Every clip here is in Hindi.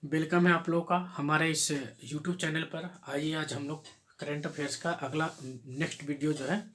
वेलकम है आप लोगों का हमारे इस यूट्यूब चैनल पर। आइए आज हम लोग करंट अफेयर्स का अगला नेक्स्ट वीडियो जो है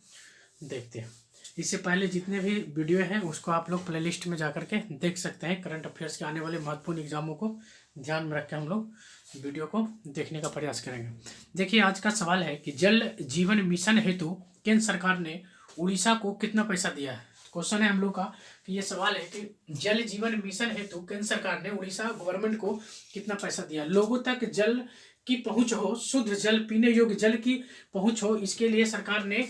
देखते हैं। इससे पहले जितने भी वीडियो हैं उसको आप लोग प्लेलिस्ट में जा करके देख सकते हैं। करंट अफेयर्स के आने वाले महत्वपूर्ण एग्जामों को ध्यान में रख के हम लोग वीडियो को देखने का प्रयास करेंगे। देखिए आज का सवाल है कि जल जीवन मिशन हेतु केंद्र सरकार ने उड़ीसा को कितना पैसा दिया है। क्वेश्चन है हम लोग का कि ये सवाल है कि जल जीवन मिशन हेतु केंद्र सरकार ने उड़ीसा गवर्नमेंट को कितना पैसा दिया। लोगों तक जल की पहुंच हो, शुद्ध जल, पीने योग्य जल की पहुंच हो, इसके लिए सरकार ने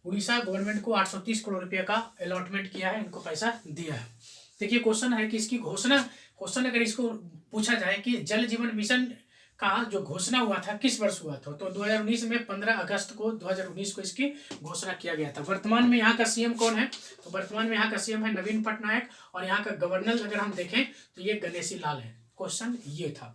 उड़ीसा गवर्नमेंट को 830 करोड़ रुपए का अलॉटमेंट किया है, इनको पैसा दिया है। देखिए क्वेश्चन है कि इसकी घोषणा, क्वेश्चन अगर इसको पूछा जाए कि जल जीवन मिशन का जो घोषणा हुआ था किस वर्ष हुआ था, तो 2019 में 15 अगस्त को 2019 को इसकी घोषणा किया गया था। वर्तमान में यहाँ का सीएम कौन है, तो वर्तमान में यहाँ का सीएम है नवीन पटनायक और यहाँ का गवर्नर अगर हम देखें तो ये गणेशी लाल है। क्वेश्चन ये था।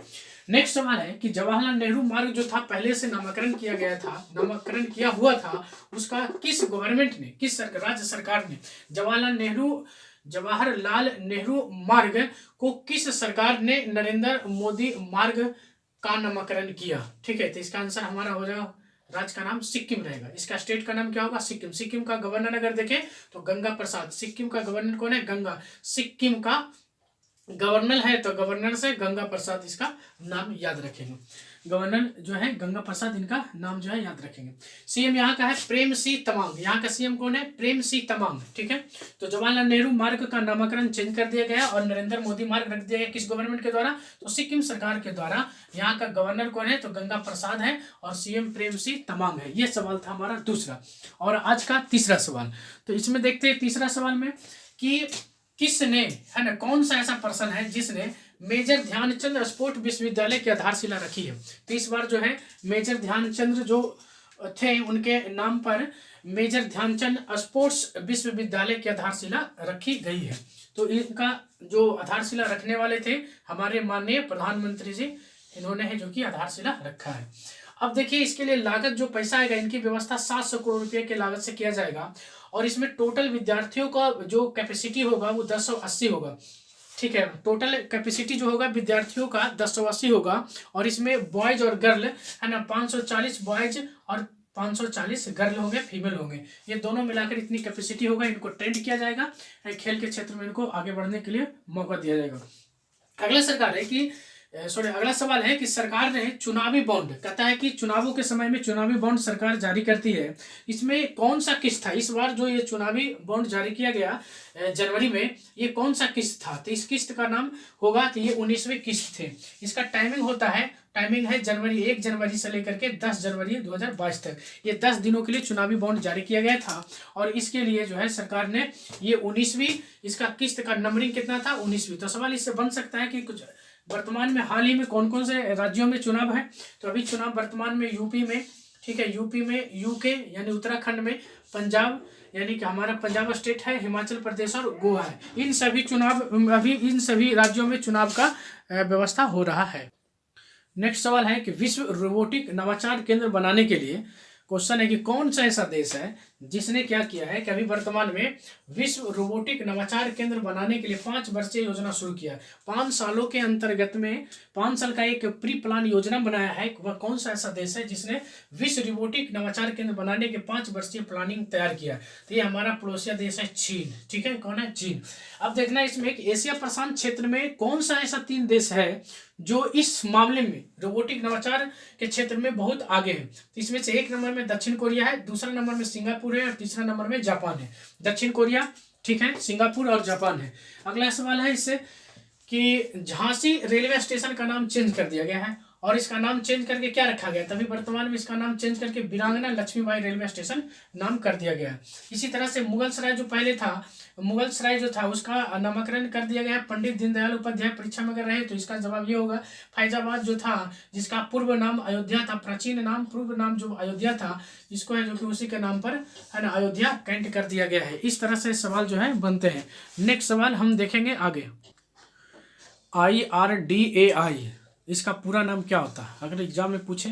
नेक्स्ट सवाल है कि जवाहरलाल नेहरू मार्ग जो था पहले से नामकरण किया गया था, नामकरण किया हुआ था, उसका किस गवर्नमेंट ने, किस राज्य सरकार ने जवाहरलाल नेहरू मार्ग को किस सरकार ने नरेंद्र मोदी मार्ग का नामकरण किया। ठीक है, तो इसका आंसर हमारा हो जाएगा, राज्य का नाम सिक्किम रहेगा। इसका स्टेट का नाम क्या होगा, सिक्किम। सिक्किम का गवर्नर अगर देखें तो गंगा प्रसाद। सिक्किम का गवर्नर कौन है, गंगा। सिक्किम का गवर्नर है तो गवर्नर से गंगा प्रसाद इसका नाम याद रखेंगे। गवर्नर जो है गंगा प्रसाद, इनका नाम जो है याद रखेंगे। सीएम यहाँ का है प्रेम सिंह तमांग। यहाँ का सीएम कौन है, प्रेम सिंह तमांग। ठीक है, तो जवाहरलाल नेहरू मार्ग का नामकरण चेंज कर दिया गया और नरेंद्र मोदी मार्ग रख दिया गया किस गवर्नमेंट के द्वारा, तो सिक्किम सरकार के द्वारा। यहाँ का गवर्नर कौन है, तो गंगा प्रसाद है और सीएम प्रेम सिंह तमांग है। ये सवाल था हमारा दूसरा। और आज का तीसरा सवाल, तो इसमें देखते हैं तीसरा सवाल में कि किसने, है ना, कौन सा ऐसा पर्सन है जिसने मेजर ध्यानचंद स्पोर्ट्स विश्वविद्यालय की आधारशिला रखी है। तो इस बार जो है मेजर ध्यानचंद जो थे उनके नाम पर मेजर ध्यानचंद स्पोर्ट्स विश्वविद्यालय की आधारशिला रखी गई है। तो इनका जो आधारशिला रखने वाले थे हमारे माननीय प्रधानमंत्री जी, इन्होंने है जो कि आधारशिला रखा है। अब देखिए इसके लिए लागत जो पैसा आएगा, इनकी व्यवस्था 700 करोड़ रुपए की लागत से किया जाएगा और इसमें टोटल विद्यार्थियों का जो कैपेसिटी होगा वो 1080 होगा। ठीक है, टोटल कैपेसिटी जो होगा विद्यार्थियों का 1080 होगा और इसमें बॉयज और गर्ल है ना, 540 बॉयज और 540 गर्ल होंगे, फीमेल होंगे। ये दोनों मिलाकर इतनी कैपेसिटी होगा। इनको ट्रेंड किया जाएगा, खेल के क्षेत्र में इनको आगे बढ़ने के लिए मौका दिया जाएगा। अगला सवाल है कि सरकार ने चुनावी बॉन्ड, कहता है कि चुनावों के समय में चुनावी बॉन्ड सरकार जारी करती है। इसमें कौन सा किस्त था, इस बार जो ये चुनावी बॉन्ड जारी किया गया जनवरी में, ये कौन सा किस्त था, तो इस किस्त का नाम होगा, तो ये 19वीं किस्त थे। इसका टाइमिंग होता है, टाइमिंग है 1 जनवरी से लेकर के 10 जनवरी 2022 तक। ये 10 दिनों के लिए चुनावी बॉन्ड जारी किया गया था और इसके लिए जो है सरकार ने ये 19वीं, इसका किस्त का नंबरिंग कितना था, 19वीं। तो सवाल इससे बन सकता है कि कुछ वर्तमान में हाल ही में कौन कौन से राज्यों में चुनाव है, तो अभी चुनाव वर्तमान में यूपी में, ठीक है, यूपी में, यूके यानी उत्तराखंड में, पंजाब यानी कि हमारा पंजाब स्टेट है, हिमाचल प्रदेश और गोवा है। इन सभी चुनाव, अभी इन सभी राज्यों में चुनाव का व्यवस्था हो रहा है। नेक्स्ट सवाल है कि विश्व रोबोटिक नवाचार केंद्र बनाने के लिए, क्वेश्चन है कि कौन सा ऐसा देश है जिसने क्या किया है कि अभी वर्तमान में विश्व रोबोटिक नवाचार केंद्र बनाने के लिए 5 वर्षीय योजना शुरू किया। 5 सालों के अंतर्गत में 5 साल का एक प्री प्लान योजना बनाया है। वह कौन सा ऐसा देश है जिसने विश्व रोबोटिक नवाचार केंद्र बनाने के 5 वर्षीय प्लानिंग तैयार किया, तो ये हमारा पड़ोसिया देश है चीन। ठीक है, कौन है, चीन। अब देखना इसमें कि एशिया प्रशांत क्षेत्र में कौन सा ऐसा 3 देश है जो इस मामले में रोबोटिक नवाचार के क्षेत्र में बहुत आगे है। तो इसमें से 1 नंबर में दक्षिण कोरिया है, दूसरा नंबर में सिंगापुर है और तीसरा नंबर में जापान है। दक्षिण कोरिया, ठीक है, सिंगापुर और जापान है। अगला सवाल है इससे कि झांसी रेलवे स्टेशन का नाम चेंज कर दिया गया है और इसका नाम चेंज करके क्या रखा गया, तभी वर्तमान में इसका नाम चेंज करके वीरांगना लक्ष्मीबाई रेलवे स्टेशन नाम कर दिया गया है। इसी तरह से मुगल सराय जो पहले था, मुगल सराय जो था उसका नामकरण कर दिया गया पंडित दीनदयाल उपाध्याय। परीक्षा में अगर रहे तो इसका जवाब ये होगा। फैजाबाद जो था जिसका पूर्व नाम अयोध्या था, प्राचीन नाम, पूर्व नाम जो अयोध्या था, इसको है जो कि उसी के नाम पर है ना अयोध्या कैंट कर दिया गया है। इस तरह से सवाल जो है बनते हैं। नेक्स्ट सवाल हम देखेंगे आगे। IRDAI, इसका पूरा नाम क्या होता है, अगर एग्जाम में पूछे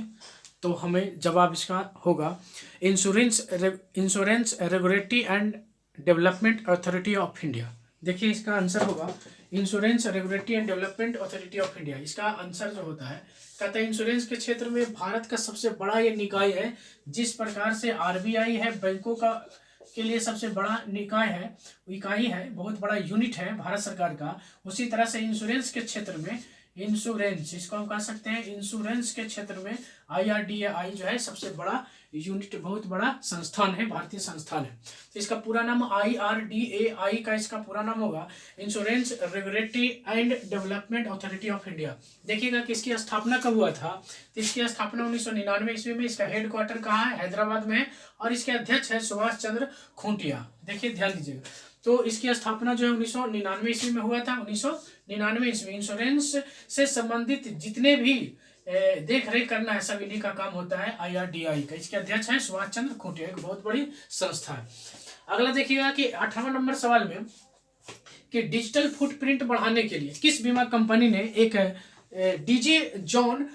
तो हमें जवाब इसका होगा insurance regulatory and development authority of India. देखिए इसका आंसर होगा insurance regulatory and development authority of India. इसका आंसर जो होता है, कहता है इंश्योरेंस के क्षेत्र में भारत का सबसे बड़ा ये निकाय है। जिस प्रकार से आरबीआई है बैंकों का के लिए सबसे बड़ा निकाय है, इकाई है, बहुत बड़ा यूनिट है भारत सरकार का, उसी तरह से इंश्योरेंस के क्षेत्र में, इंश्योरेंस इसको हम कह सकते हैं, इंश्योरेंस के क्षेत्र में IRDAI जो है सबसे बड़ा यूनिट, बहुत बड़ा संस्थान है, भारतीय संस्थान है। तो इसका पूरा नाम IRDAI का इसका पूरा नाम होगा insurance regulatory and development authority of India. देखिएगा कि इसकी स्थापना कब हुआ था, तो इसकी स्थापना 1999 ईस्वी में। इसका हेडक्वार्टर कहाँ है, हैदराबाद में है, और इसके अध्यक्ष है सुभाष चंद्र खूंटिया। देखिए ध्यान दीजिएगा, तो इसकी स्थापना जो है 1999 ईस्वी में हुआ था। 1999 ईस्वी इंश्योरेंस से संबंधित जितने भी देख रेख करना है सब इन्हीं का काम होता है IRDAI का। इसके अध्यक्ष है सुभाष चंद्र खूंटिया, एक बहुत बड़ी संस्था है। अगला देखिएगा कि 8वां नंबर सवाल में कि डिजिटल फुटप्रिंट बढ़ाने के लिए किस बीमा कंपनी ने एक डीजी जॉन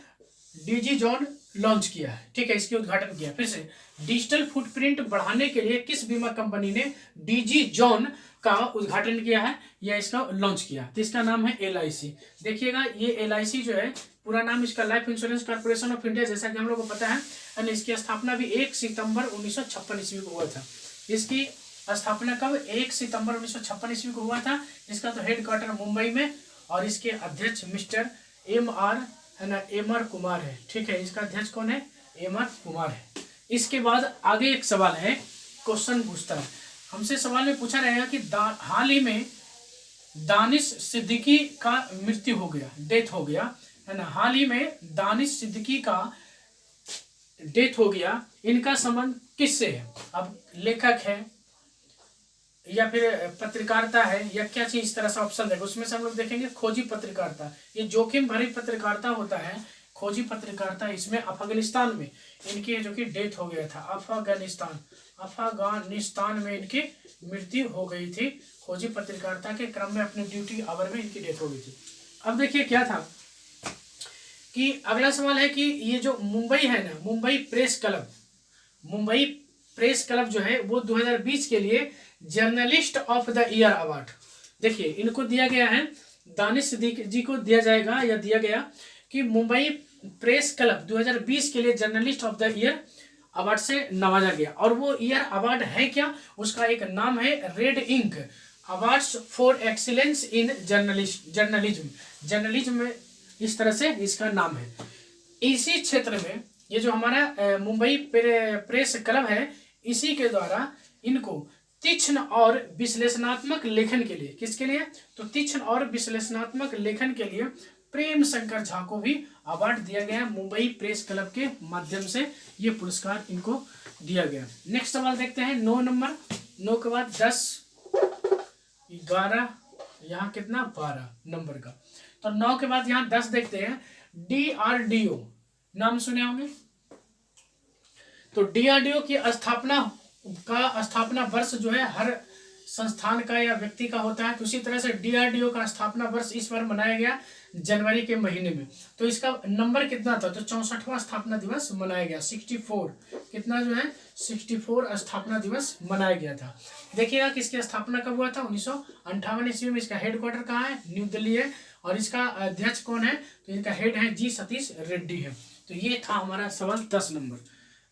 लॉन्च किया है। ठीक है, इसके उद्घाटन किया। फिर से, डिजिटल फुटप्रिंट बढ़ाने के लिए किस बीमा कंपनी ने डीजी जॉन का उद्घाटन किया है या इसका लॉन्च किया, तो इसका नाम है LIC। देखिएगा ये LIC जो है पूरा नाम इसका life insurance corporation of India, जैसा कि हम लोग को पता है। और इसकी स्थापना भी 1 सितंबर 1956 ईस्वी को हुआ था। इसकी स्थापना कब, 1 सितंबर 1956 ईस्वी को हुआ था। इसका तो हेडक्वार्टर मुंबई में, और इसके अध्यक्ष मिस्टर MR कुमार है। ठीक है, इसका अध्यक्ष कौन है, MR कुमार है। इसके बाद आगे एक सवाल है, क्वेश्चन पूछता है हमसे, सवाल में पूछा रहेगा कि हाल ही में दानिश सिद्दीकी का मृत्यु हो गया, डेथ हो गया, है ना। हाल ही में दानिश सिद्दीकी का डेथ हो गया, इनका संबंध किससे है। अब लेखक है या फिर पत्रकारिता है या क्या चीज, इस तरह से ऑप्शन है, उसमें से हम लोग देखेंगे खोजी पत्रकारिता। ये जोखिम भरी पत्रकारिता होता है, खोजी पत्रकारिता। इसमें अफगानिस्तान में इनकी जो कि डेथ हो गया था, अफगानिस्तान में इनकी मृत्यु हो गई थी। खोजी पत्रकारिता के क्रम में अपने ड्यूटी आवर में इनकी डेथ हो गई थी। अब देखिए क्या था कि अगला सवाल है कि ये जो मुंबई है ना, मुंबई प्रेस क्लब जो है वो 2020 के लिए journalist of the year award, देखिए इनको दिया गया है, दानिश सिद्दीकी जी को दिया जाएगा या दिया गया कि मुंबई प्रेस क्लब 2020 के लिए journalist of the year award से नवाजा गया। और वो ईयर अवार्ड है क्या, उसका एक नाम है Red Ink Awards for Excellence in Journalism में, इस तरह से इसका नाम है। इसी क्षेत्र में ये जो हमारा मुंबई प्रेस क्लब है, इसी के द्वारा इनको तीक्ष्ण और विश्लेषणात्मक लेखन के लिए, किसके लिए, तो तीक्ष्ण और विश्लेषणात्मक लेखन के लिए प्रेम शंकर झा को भी अवार्ड दिया गया। मुंबई प्रेस क्लब के माध्यम से ये पुरस्कार इनको दिया गया। नेक्स्ट सवाल देखते हैं 9 नंबर। 9 के बाद 10, 11, यहाँ कितना 12 नंबर का, तो 9 के बाद यहाँ 10 देखते हैं। DRDO नाम सुने होंगे, तो DRDO की स्थापना वर्ष जो है हर संस्थान का या व्यक्ति का होता है। तो उसी तरह से DRDO का स्थापना वर्ष इस बार मनाया गया जनवरी के महीने में। तो इसका नंबर कितना था, तो 64वां स्थापना दिवस मनाया गया। 64 कितना जो है 64 स्थापना दिवस मनाया गया था। देखिएगा कि इसकी स्थापना कब हुआ था, 1958 ईस्वी में। इसका हेडक्वार्टर कहाँ है, न्यू दिल्ली है, और इसका अध्यक्ष कौन है, तो इनका हेड है G सतीश रेड्डी है। तो ये था हमारा सवाल 10 नंबर।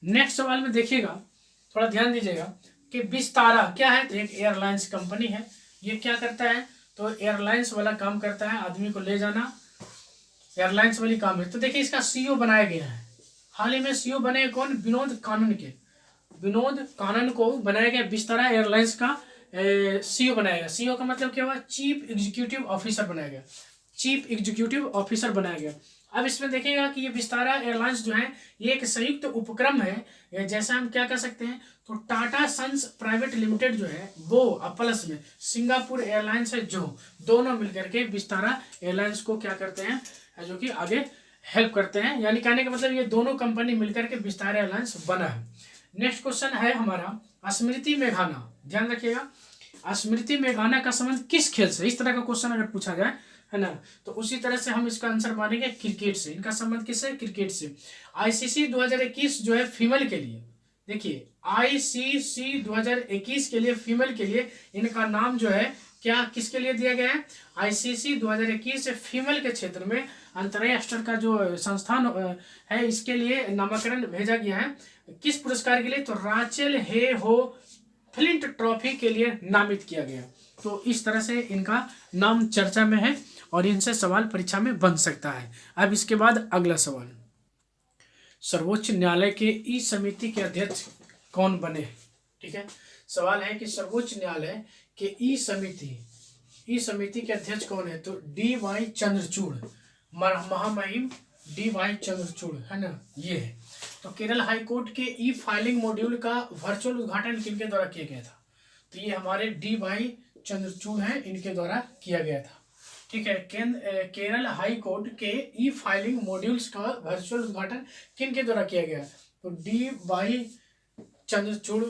नेक्स्ट सवाल में देखिएगा, थोड़ा ध्यान दीजिएगा कि विस्तारा क्या है, तो एक एयरलाइंस कंपनी है। ये क्या करता है, तो एयरलाइंस वाला काम करता है, आदमी को ले जाना, एयरलाइंस वाली काम है। तो देखिए इसका CEO बनाया गया है, हाल ही में CEO बने कौन, विनोद कानन को बनाया गया, विस्तारा एयरलाइंस का CEO बनाया गया। CEO का मतलब क्या हुआ, चीफ एग्जीक्यूटिव ऑफिसर बनाया गया, चीफ एग्जीक्यूटिव ऑफिसर बनाया गया। अब इसमें देखिएगा कि ये विस्तारा एयरलाइंस जो है ये एक संयुक्त उपक्रम है, जैसा हम क्या कर सकते हैं, तो टाटा सन्स प्राइवेट लिमिटेड जो है वो प्लस में सिंगापुर एयरलाइंस है, जो दोनों मिलकर के विस्तारा एयरलाइंस को क्या करते हैं, जो कि आगे हेल्प करते हैं। यानी कहने का मतलब ये दोनों कंपनी मिलकर के विस्तारा एयरलाइंस बना है। नेक्स्ट क्वेश्चन है हमारा स्मृति मेघाना, ध्यान रखिएगा, स्मृति मेघाना का संबंध किस खेल से, इस तरह का क्वेश्चन अगर पूछा जाए, है ना, तो उसी तरह से हम इसका आंसर मानेंगे क्रिकेट से। इनका संबंध किससे, क्रिकेट से। ICC 2021 जो है फीमेल के लिए, देखिए ICC 2021 के लिए फीमेल के लिए इनका नाम जो है क्या किसके लिए दिया गया है? ICC 2021 फीमेल के क्षेत्र में अंतर्राष्ट्रीय स्तर का जो संस्थान है इसके लिए नामकरण भेजा गया है। किस पुरस्कार के लिए? तो राचेल हे हो फ्लिंट ट्रॉफी के लिए नामित किया गया। तो इस तरह से इनका नाम चर्चा में है और इनसे सवाल परीक्षा में बन सकता है। अब इसके बाद अगला सवाल, सर्वोच्च न्यायालय के ई समिति के अध्यक्ष कौन बने? ठीक है, सवाल है कि सर्वोच्च न्यायालय के ई समिति के अध्यक्ष कौन है? तो DY चंद्रचूड़, महामहिम DY चंद्रचूड़ है ना, ये है। तो केरल हाई कोर्ट के ई फाइलिंग मॉड्यूल का वर्चुअल उद्घाटन किनके द्वारा किया गया था? तो ये हमारे DY चंद्रचूड़ हैं, इनके द्वारा किया गया था। ठीक है, केरल हाई कोर्ट के ई फाइलिंग मॉड्यूल्स का वर्चुअल उद्घाटन किनके द्वारा किया गया? तो DY चंद्रचूड़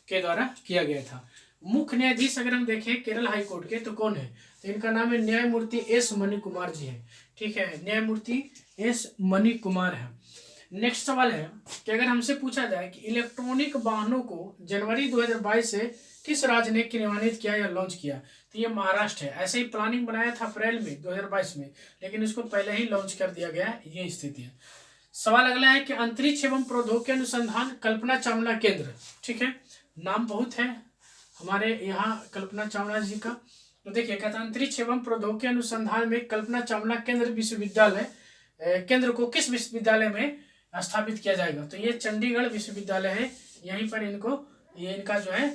के द्वारा किया गया था। मुख्य न्यायाधीश अगर हम देखें केरल हाई कोर्ट के तो कौन है? तो इनका नाम है न्यायमूर्ति S मणिकुमार जी है। ठीक है, न्यायमूर्ति S मणिकुमार है। नेक्स्ट सवाल है कि अगर हमसे पूछा जाए कि इलेक्ट्रॉनिक वाहनों को जनवरी 2022 से किस राज्य ने क्रियान्वित किया या लॉन्च किया? तो ये महाराष्ट्र है। ऐसे ही प्लानिंग बनाया था अप्रैल में 2022 में, लेकिन इसको पहले ही लॉन्च कर दिया गया है, ये स्थिति है। सवाल अगला है कि अंतरिक्ष एवं प्रौद्योगिकी अनुसंधान कल्पना चावला केंद्र, ठीक है, नाम बहुत है हमारे यहाँ कल्पना चावला जी का। तो देखिए कहता है अंतरिक्ष एवं प्रौद्योगिकी अनुसंधान में कल्पना चावला केंद्र विश्वविद्यालय केंद्र को किस विश्वविद्यालय में स्थापित किया जाएगा? तो ये चंडीगढ़ विश्वविद्यालय है, यहीं पर इनका जो है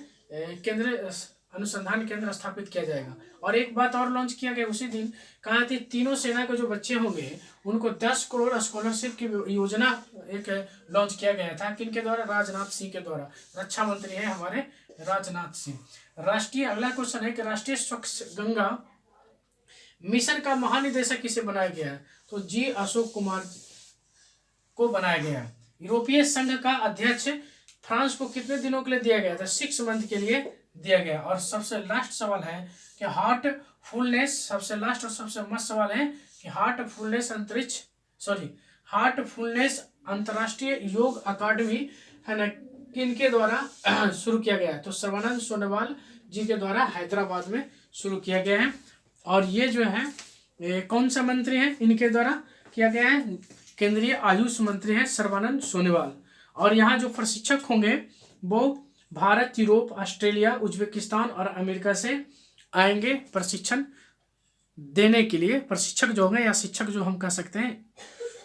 केंद्र अनुसंधान केंद्र स्थापित किया जाएगा। और एक बात और लॉन्च किया गया उसी दिन, कहा थी तीनों सेना के जो बच्चे होंगे उनको 10 करोड़ स्कॉलरशिप की योजना एक लॉन्च किया गया था। किनके द्वारा? राजनाथ सिंह के द्वारा। रक्षा मंत्री है हमारे राजनाथ सिंह। राष्ट्रीय अगला क्वेश्चन है कि राष्ट्रीय स्वच्छ गंगा मिशन का महानिदेशक किसे बनाया गया है? तो जी अशोक कुमार को बनाया गया है। यूरोपीय संघ का अध्यक्ष फ्रांस को कितने दिनों के लिए दिया गया था? 6 मंथ के लिए दिया गया। और सबसे लास्ट सवाल है कि हार्टफुलनेस, सबसे लास्ट और सबसे मस्त सवाल है कि हार्टफुलनेस अंतर्राष्ट्रीय योग अकादमी है ना, किनके द्वारा शुरू किया गया है? तो सर्बानंद सोनोवाल जी के द्वारा हैदराबाद में शुरू किया गया है। और ये जो है कौन सा मंत्री है इनके द्वारा किया गया है? केंद्रीय आयुष मंत्री हैं सर्बानंद सोनोवाल। और यहाँ जो प्रशिक्षक होंगे वो भारत, यूरोप, ऑस्ट्रेलिया, उज्बेकिस्तान और अमेरिका से आएंगे प्रशिक्षण देने के लिए। प्रशिक्षक जो होंगे या शिक्षक जो हम कह सकते हैं।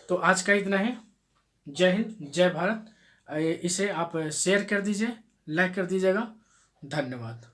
तो आज का इतना है। जय हिंद, जय भारत। इसे आप शेयर कर दीजिए, लाइक कर दीजिएगा। धन्यवाद।